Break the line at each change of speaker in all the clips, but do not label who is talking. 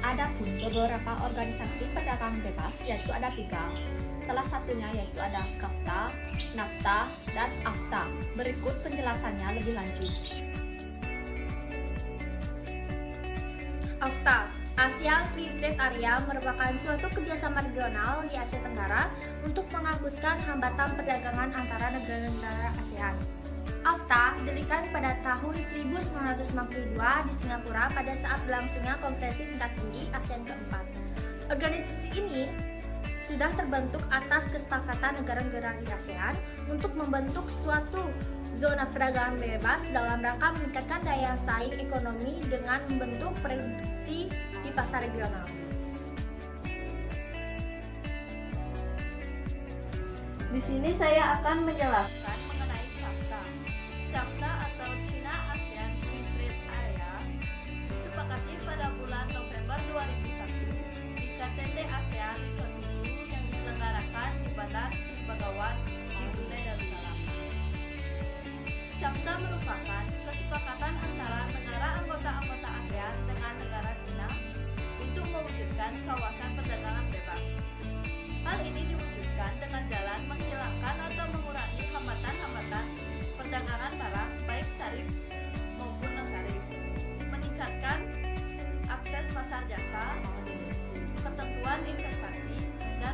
Adapun beberapa organisasi perdagangan bebas yaitu ada 3. Salah satunya yaitu ada CAFTA, NAFTA, dan AFTA. Berikut penjelasannya lebih lanjut.
AFTA, ASEAN Free Trade Area, merupakan suatu kerjasama regional di Asia Tenggara untuk menghapuskan hambatan perdagangan antara negara-negara ASEAN. AFTA didirikan pada tahun 1992 di Singapura pada saat berlangsungnya konferensi tingkat tinggi ASEAN keempat. Organisasi ini sudah terbentuk atas kesepakatan negara-negara di ASEAN untuk membentuk suatu zona perdagangan bebas dalam rangka meningkatkan daya saing ekonomi dengan membentuk prediksi di pasar regional.
Di sini saya akan menjelaskan
CAFTA atau China ASEAN Free Trade Area disepakati pada bulan November 2001 di KTT ASEAN ke-7 yang diselenggarakan di Bandar Sri Begawan di Brunei Darussalam. CAFTA merupakan kesepakatan antara negara anggota ASEAN dengan negara China untuk mewujudkan kawasan perdagangan bebas. Hal ini diwujudkan dengan jalan menghilangkan atau mengurangi hambatan-hambatan perdagangan barang baik tarif maupun non-tarif, meningkatkan akses pasar jasa, ketentuan investasi, dan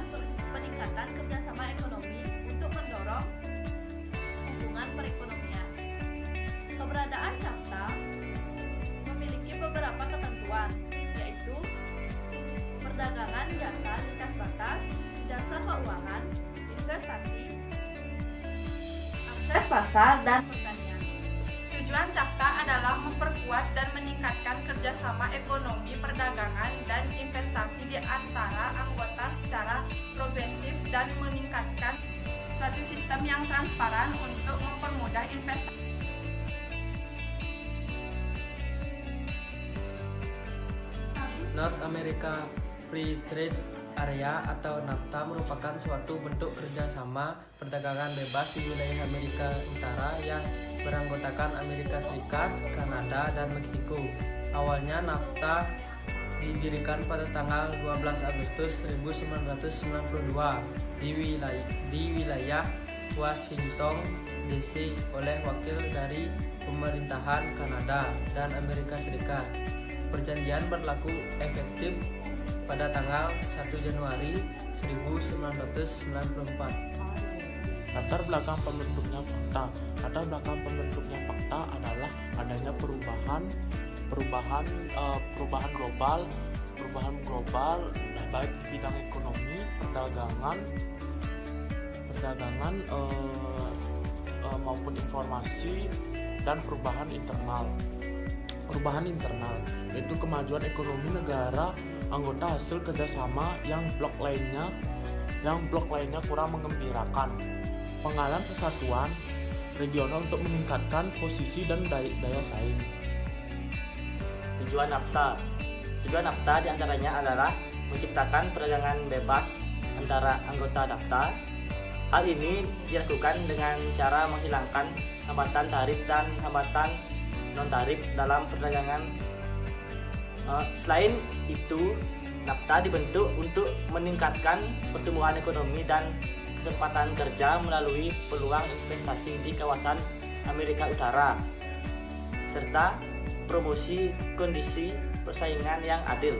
peningkatan kerjasama ekonomi untuk mendorong hubungan perekonomian. Keberadaan CAFTA memiliki beberapa ketentuan, yaitu perdagangan jasa lintas batas, jasa keuangan, investasi, akses pasar, dan pertanian.
Tujuan CAFTA adalah memperkuat dan meningkatkan kerjasama ekonomi, perdagangan, dan investasi di antara anggota secara progresif dan meningkatkan suatu sistem yang transparan untuk mempermudah investasi.
North America Free Trade Area atau NAFTA merupakan suatu bentuk kerjasama perdagangan bebas di wilayah Amerika Utara yang beranggotakan Amerika Serikat, Kanada, dan Meksiko. Awalnya NAFTA didirikan pada tanggal 12 Agustus 1992 di wilayah Washington DC oleh wakil dari pemerintahan Kanada dan Amerika Serikat. Perjanjian berlaku efektif pada tanggal 1 Januari 1994.
Latar belakang pembentuknya FACTA adalah adanya perubahan global baik di bidang ekonomi, perdagangan maupun informasi, dan perubahan internal. Perubahan internal yaitu kemajuan ekonomi negara anggota hasil kerjasama yang blok lainnya kurang mengembirakan. Penggalan persatuan regional untuk meningkatkan posisi dan daya saing.
Tujuan NAFTA diantaranya adalah menciptakan perdagangan bebas antara anggota NAFTA. Hal ini dilakukan dengan cara menghilangkan hambatan tarif dan hambatan non-tarif dalam perdagangan. Selain itu, NAFTA dibentuk untuk meningkatkan pertumbuhan ekonomi dan kesempatan kerja melalui peluang investasi di kawasan Amerika Utara, serta promosi kondisi persaingan yang adil.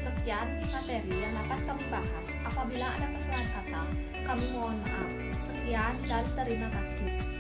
Sekian materi yang dapat kami bahas. Apabila ada kesalahan kata, kami mohon maaf. Sekian dan terima kasih.